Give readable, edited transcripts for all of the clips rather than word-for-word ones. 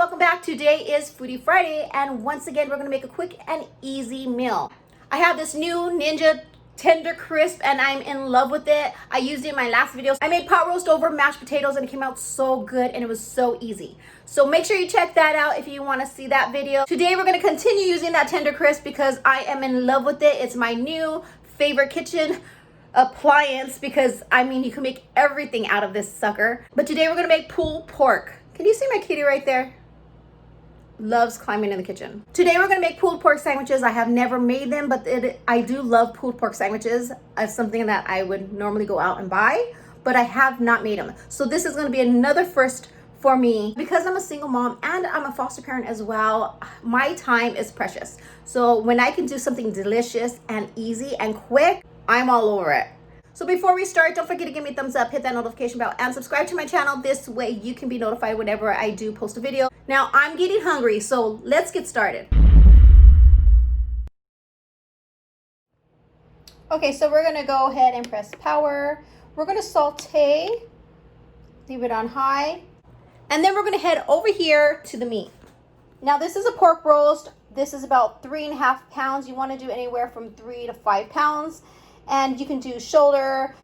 welcome back. Today is Foodie Friday, and once again we're going to make a quick and easy meal. I have this new Ninja Tender Crisp and I'm in love with it. I used it in my last video. I made pot roast over mashed potatoes and it came out so good and it was so easy. So make sure you check that out if you want to see that video. Today we're going to continue using that Tender Crisp because I am in love with it. It's my new favorite kitchen appliance because I mean you can make everything out of this sucker. But today we're going to make pulled pork. Can you see my kitty right there? Loves climbing in the kitchen. Today we're gonna make pulled pork sandwiches. I have never made them, but I do love pulled pork sandwiches. It's something that I would normally go out and buy, but I have not made them. So this is gonna be another first for me. Because I'm a single mom and I'm a foster parent as well, my time is precious. So when I can do something delicious and easy and quick, I'm all over it. So before we start, don't forget to give me a thumbs up, hit that notification bell, and subscribe to my channel. This way you can be notified whenever I do post a video. Now I'm getting hungry, so let's get started. Okay, so we're gonna go ahead and press power. We're gonna saute, leave it on high, and then we're gonna head over here to the meat. Now this is a pork roast. This is about 3.5 pounds. You wanna do anywhere from 3 to 5 pounds. And you can do shoulder.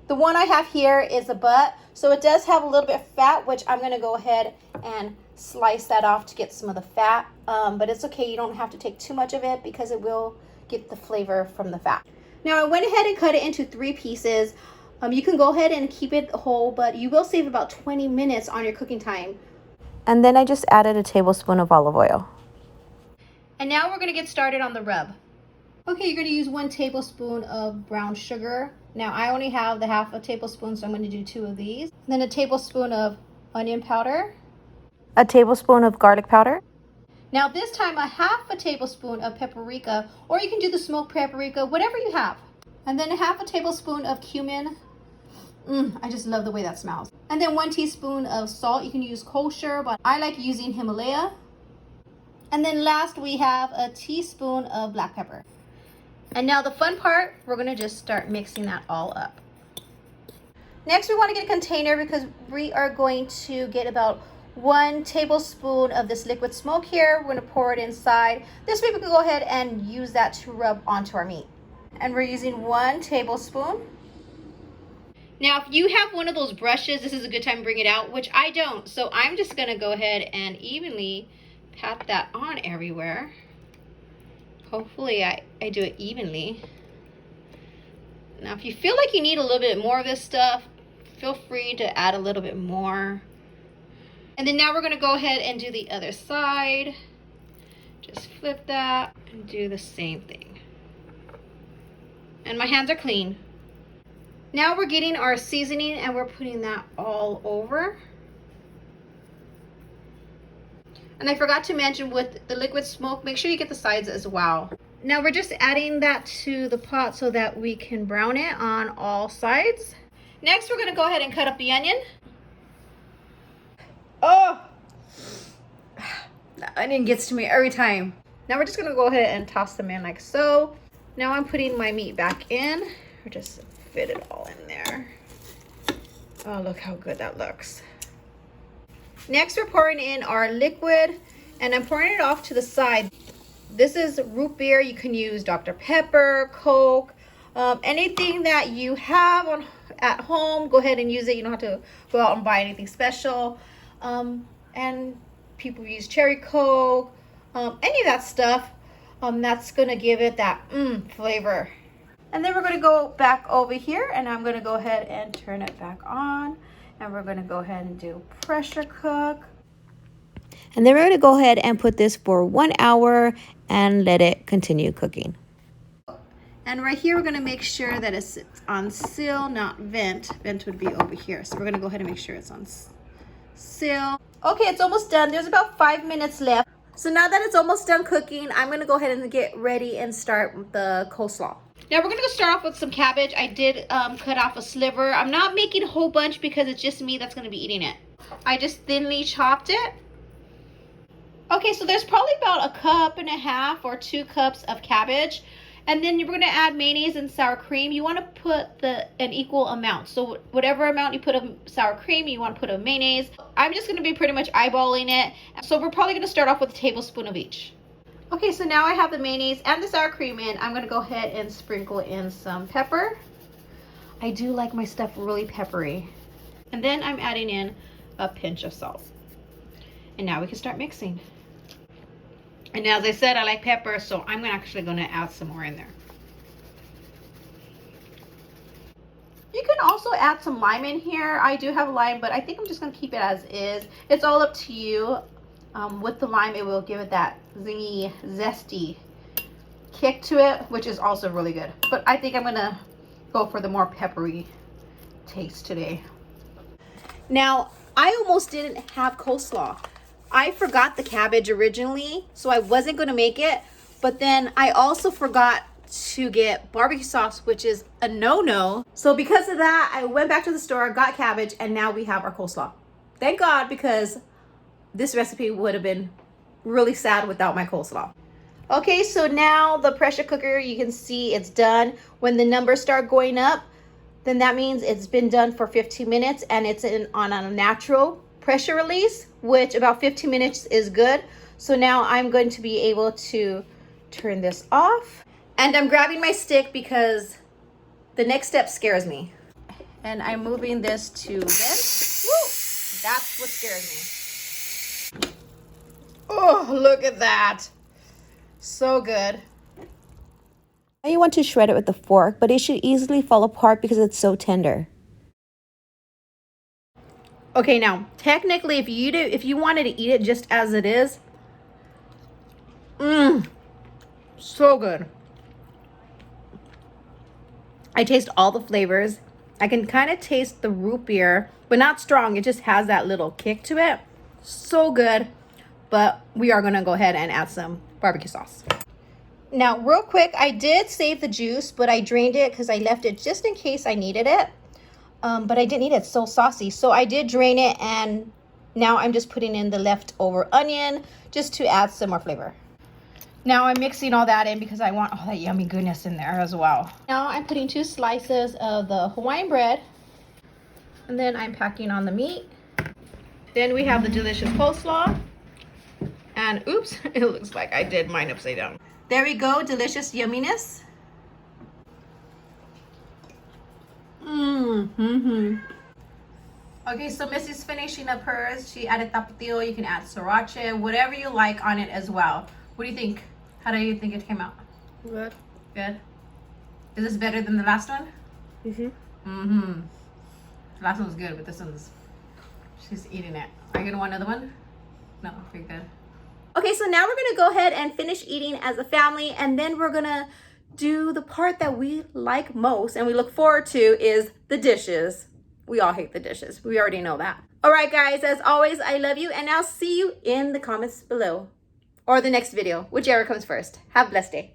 The one I have here is the butt. So it does have a little bit of fat, which I'm gonna go ahead and slice that off to get some of the fat. But it's okay, you don't have to take too much of it because it will get the flavor from the fat. Now I went ahead and cut it into 3 pieces. You can go ahead and keep it whole, but you will save about 20 minutes on your cooking time. And then I just added a tablespoon of olive oil. And now we're gonna get started on the rub. Okay, you're gonna use 1 tablespoon of brown sugar. Now I only have the half a tablespoon, so I'm gonna do 2 of these. And then a tablespoon of onion powder. A tablespoon of garlic powder. Now this time a half a tablespoon of paprika, or you can do the smoked paprika, whatever you have. And then a half a tablespoon of cumin. I just love the way that smells. And then 1 teaspoon of salt. You can use kosher, but I like using Himalaya. And then last we have a teaspoon of black pepper. And now the fun part, we're gonna just start mixing that all up. Next, we wanna get a container because we are going to get about 1 tablespoon of this liquid smoke here. We're gonna pour it inside. This way we can go ahead and use that to rub onto our meat. And we're using 1 tablespoon. Now, if you have one of those brushes, this is a good time to bring it out, which I don't. So I'm just gonna go ahead and evenly pat that on everywhere. Hopefully I do it evenly. Now if you feel like you need a little bit more of this stuff, feel free to add a little bit more. And then now we're gonna go ahead and do the other side. Just flip that and do the same thing. And my hands are clean. Now we're getting our seasoning and we're putting that all over. And I forgot to mention with the liquid smoke, make sure you get the sides as well. Now we're just adding that to the pot so that we can brown it on all sides. Next, we're gonna go ahead and cut up the onion. Oh, the onion gets to me every time. Now we're just gonna go ahead and toss them in like so. Now I'm putting my meat back in. Or just fit it all in there. Oh, look how good that looks. Next, we're pouring in our liquid, and I'm pouring it off to the side. This is root beer. You can use Dr. Pepper, Coke, anything that you have at home. Go ahead and use it. You don't have to go out and buy anything special. And people use cherry Coke, any of that stuff. That's gonna give it that flavor. And then we're gonna go back over here, and I'm gonna go ahead and turn it back on. And we're gonna go ahead and do pressure cook. And then we're gonna go ahead and put this for 1 hour and let it continue cooking. And right here, we're gonna make sure that it's on sill, not vent. Vent would be over here. So we're gonna go ahead and make sure it's on sill. Okay, it's almost done. There's about 5 minutes left. So now that it's almost done cooking, I'm gonna go ahead and get ready and start the coleslaw. Now we're gonna start off with some cabbage. I did cut off a sliver. I'm not making a whole bunch because it's just me that's gonna be eating it. I just thinly chopped it. Okay, so there's probably about 1.5 cups or 2 cups of cabbage. And then you're going to add mayonnaise and sour cream. You want to put an equal amount. So whatever amount you put of sour cream, you want to put of mayonnaise. I'm just going to be pretty much eyeballing it. So we're probably going to start off with a tablespoon of each. Okay, so now I have the mayonnaise and the sour cream in. I'm going to go ahead and sprinkle in some pepper. I do like my stuff really peppery. And then I'm adding in a pinch of salt. And now we can start mixing. And as I said, I like pepper, so I'm actually going to add some more in there. You can also add some lime in here. I do have lime, but I think I'm just going to keep it as is. It's all up to you. With the lime, it will give it that zingy, zesty kick to it, which is also really good. But I think I'm going to go for the more peppery taste today. Now, I almost didn't have coleslaw. I forgot the cabbage originally, so I wasn't going to make it. But then I also forgot to get barbecue sauce, which is a no-no. So because of that, I went back to the store, got cabbage, and now we have our coleslaw. Thank God, because this recipe would have been really sad without my coleslaw. Okay, so now the pressure cooker, you can see it's done. When the numbers start going up, then that means it's been done for 15 minutes and it's on a natural pressure release, which about 15 minutes is good. So now I'm going to be able to turn this off. And I'm grabbing my stick because the next step scares me. And I'm moving this to this. Woo! That's what scares me. Oh, look at that. So good. Now you want to shred it with a fork, but it should easily fall apart because it's so tender. Okay, now technically, if you wanted to eat it just as it is, so good. I taste all the flavors. I can kind of taste the root beer, but not strong. It just has that little kick to it. So good. But we are gonna go ahead and add some barbecue sauce. Now, real quick, I did save the juice, but I drained it because I left it just in case I needed it. But I didn't need it, it's so saucy. So I did drain it, and now I'm just putting in the leftover onion just to add some more flavor. Now I'm mixing all that in because I want all that yummy goodness in there as well. Now I'm putting 2 slices of the Hawaiian bread, and then I'm packing on the meat. Then we have the delicious coleslaw. And oops, it looks like I did mine upside down. There we go, delicious yumminess. Okay, so Missy's finishing up hers. She added tapatio. You can add sriracha, whatever you like on it as well. What do you think? How do you think it came out? Good. Good. Is this better than the last one? The last one was good, but this one's, she's eating it. Are you gonna want another one? No, you're good. Okay, so now we're gonna go ahead and finish eating as a family, and then we're gonna do the part that we like most and we look forward to is the dishes. We all hate the dishes. We already know that. All right, guys, as always, I love you, and I'll see you in the comments below or the next video, whichever comes first. Have a blessed day.